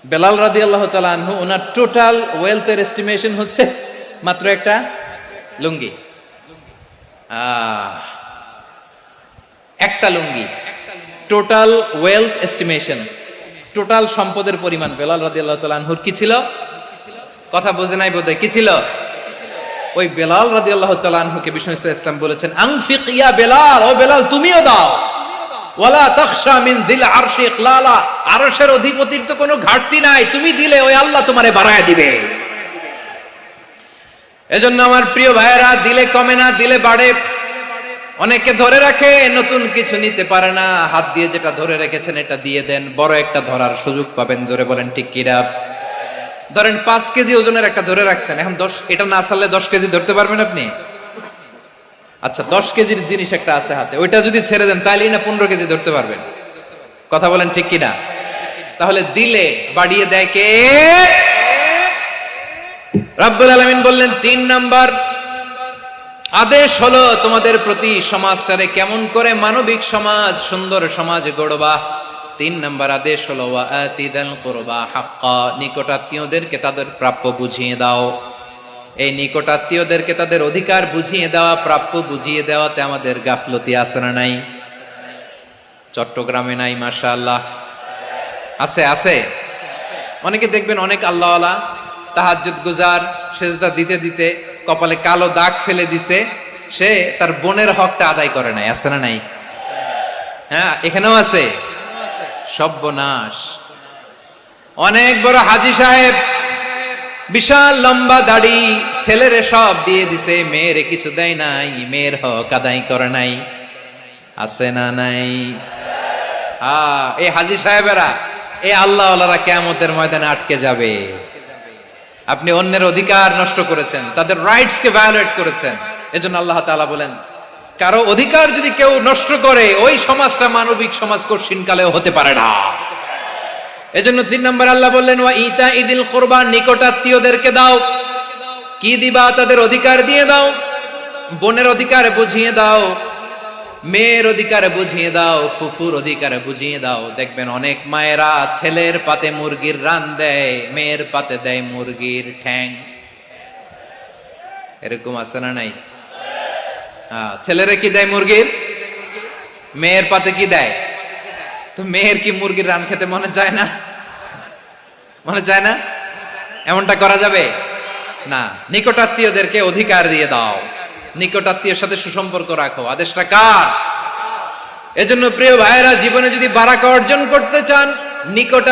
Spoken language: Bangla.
বেলাল রাদিয়াল্লাহু তাআলা আনহু ওনার টোটাল ওয়েলথের এস্টিমেশন হচ্ছে মাত্র একটা লুঙ্গি। একটা লুঙ্গি, টোটাল ওয়েলথ এস্টিমেশন, টোটাল সম্পদের পরিমাণ বেলাল রাদিয়াল্লাহু তাআলা আনহুর কি ছিল? কথা বোঝে নাই বোধহয়, কি ছিল? ওই বেলাল রাদিয়াল্লাহু তাআলা আনহুকে বিষ্ণু ইসলাম বলেছেন, আনফিক ইয়া বেলাল, ও বেলাল তুমিও দাও। ওয়ালা তাখশা মিন যিল আরশি ইখলালা, আরশের অধিপতির তো কোনো ঘাটতি নাই, তুমি দিলে ওই আল্লাহ তোমারে বাড়ায় দিবে। এজন্য আমার প্রিয় ভাইয়েরা, দিলে কমে না, দিলে বাড়ে। অনেকে ধরে রাখে, নতুন কিছু নিতে পারে না, হাত দিয়ে যেটা ধরে রেখেছেন এটা দিয়ে দেন, বড় একটা ধরার সুযোগ পাবেন। জোরে বলেন ঠিক কিনা? ধরেন 5 কেজি ওজনের একটা ধরে রাখছেন, এখন 10, এটা না ছাড়লে 10 কেজি ধরতে পারবেন আপনি? আচ্ছা, 10 কেজির জিনিস একটা আছে হাতে, ওইটা যদি ছেড়ে দেন তাইলেই না 15 কেজি ধরতে পারবেন। কথা বলেন ঠিক কিনা? তাহলে দিলে বাড়িয়ে দেয় কে? রব্বুল আলামিন বললেন 3 নাম্বার আদেশ হলো তোমাদের প্রতি সমাজটারে কেমন করে মানবিক সমাজ, সুন্দর সমাজ গড়বা। 3 নাম্বার আদেশ হলো ওয়া আতিদাল কুরবা হাক্কা, নিকটাত্মীয়দেরকে তাদের প্রাপ্য বুঝিয়ে দাও। এই নিকটাত্মীয়দেরকে তাদের অধিকার বুঝিয়ে দেওয়া, প্রাপ্য বুঝিয়ে দেওয়াতে আমাদের গাফলতি আছে না নাই? চট্টগ্রামে নাই? মাশাআল্লাহ আছে, আছে। অনেকে দেখবেন অনেক আল্লাহওয়ালা, তাহাজ্জুদ গুজার, সেজদা দিতে দিতে কপালে কালো দাগ ফেলে দিছে, সে তার বোনের হকটা আদায় করে নাই। আছে না নাই? হ্যাঁ, এখানেও আছে। সর্বনাশ। অনেক বড় হাজী সাহেব, বিশাল লম্বা দাড়ি, ছেলেরে সব দিয়ে দিছে, মেয়েরে কিছু দেয় নাই, মেয়ের হক আদায় করে নাই। আছে না নাই? এই হাজী সাহেবেরা, এই আল্লাহওয়ালারা কিয়ামতের ময়দানে আটকে যাবে। আপনি অন্যের অধিকার নষ্ট করেছেন, তাদের রাইটস কে ভায়োলেট করেছেন। এজন্য আল্লাহ তাআলা বলেন, কারো অধিকার যদি কেউ নষ্ট করে, ওই সমাজটা মানবিক সমাজ কঠিনকালেও হতে পারে না। এজন্য 3 নম্বর আল্লাহ বললেন ওয়া ইতা ইদিল কুরবা, নিকটাত্মীয়দেরকে দাও। কি দিবা? তাদের অধিকার দিয়ে দাও। বোনের অধিকার বুঝিয়ে দাও, মেয়ের অধিকার বুঝিয়ে দাও, ফুফুর অধিকার বুঝিয়ে দাও। দেখবেন অনেক মায়েরা ছেলের পাতে মুরগির রান দেয়, মেয়ের পাতে দেয় মুরগির ঠ্যাং। এরকম আছে না নাই? ছেলেরা কি দেয়? মুরগির। মেয়ের পাতে কি দেয়? তো মেয়ের কি মুরগির রান খেতে মনে চায় না? মনে চায় না? এমনটা করা যাবে না। নিকটাত্মীয়দেরকে অধিকার দিয়ে দাও, নিকটাত্মীয়ের সাথে সুসম্পর্ক রাখো। আদেশটা কার? এজন্য প্রিয় ভাইয়েরা, জীবনে যদি বারাকা অর্জন করতে চান, নিকটাত্মীয়